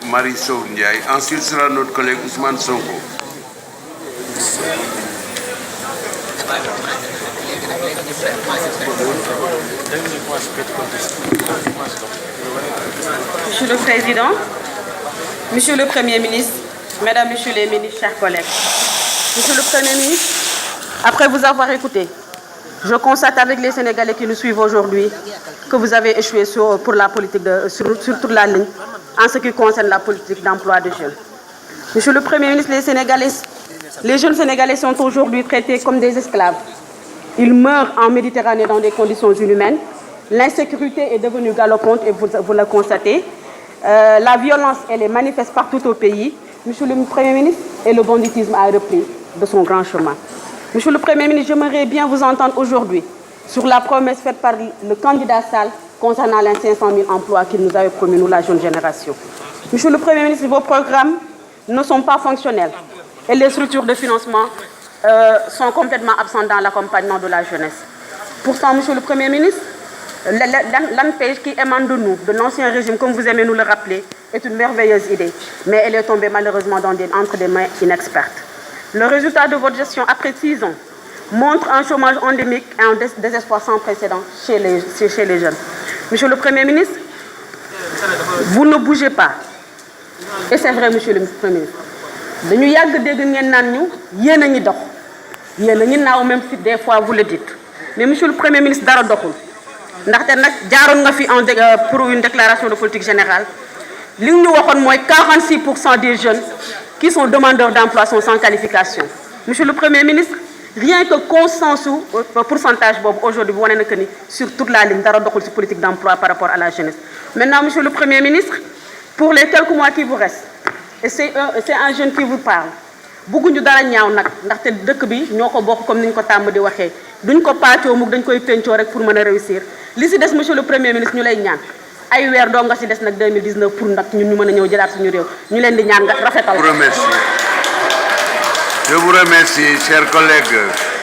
Marie Sow Ndiaye. Ensuite sera notre collègue Ousmane Sonko. Monsieur le Président, Monsieur le Premier ministre, Mesdames, Messieurs les ministres, chers collègues. Monsieur le Premier ministre, après vous avoir écouté, je constate avec les Sénégalais qui nous suivent aujourd'hui que vous avez échoué sur toute la ligne en ce qui concerne la politique d'emploi des jeunes. Monsieur le Premier ministre, les jeunes Sénégalais sont aujourd'hui traités comme des esclaves. Ils meurent en Méditerranée dans des conditions inhumaines. L'insécurité est devenue galopante et vous le constatez. La violence, elle est manifeste partout au pays. Monsieur le Premier ministre, et le banditisme a repris de son grand chemin. Monsieur le Premier ministre, j'aimerais bien vous entendre aujourd'hui sur la promesse faite par le candidat Sall concernant les 500 000 emplois qu'il nous avait promis, nous, la jeune génération. Monsieur le Premier ministre, vos programmes ne sont pas fonctionnels et les structures de financement sont complètement absentes dans l'accompagnement de la jeunesse. Pourtant, Monsieur le Premier ministre, l'ANPEJ qui émane de nous, de l'ancien régime, comme vous aimez nous le rappeler, est une merveilleuse idée, mais elle est tombée malheureusement entre des mains inexpertes. Le résultat de votre gestion après 6 ans montre un chômage endémique et un désespoir sans précédent chez les jeunes. Monsieur le Premier ministre, vous ne bougez pas. Et c'est vrai, Monsieur le Premier ministre. Dañu yàgg dégg ngeen naan ñu yéen a ngi dox yéen a ngi naaw même si des fois vous le dites mais Monsieur le Premier ministre dara doxul ndaxte nag jaaroon nga fi pour une déclaration de politique générale li ñu waxoon mooy 46% des jeunes qui sont demandeurs d'emploi sont sans qualification. Monsieur le Premier ministre, rien que consensus pourcentage boobu aujourd'hui bu wane na que ni sur toute la ligne dara doxul ci politique d'emploi par rapport à la jeunesse. Maintenant, Monsieur le Premier ministre, pour les quelques mois qui vous restent, et c'est un jeune qui vous parle, bëgguñu dara ñaaw nag ndaxte dëkk bi ñoo ko bokk comme ni ñu ko tàmm di waxee duñ ko paccoo mukk dañ koy pencoo rek pour mën a réussir li si des Monsieur le Premier ministre ñu lay ñaan ay weer doo nga si des nag 2019 pour nag ñun ñu mën a ñëw jëlaat suñu réew ñu leen di ñaan nga rafetal. Je vous remercie, chers collègues.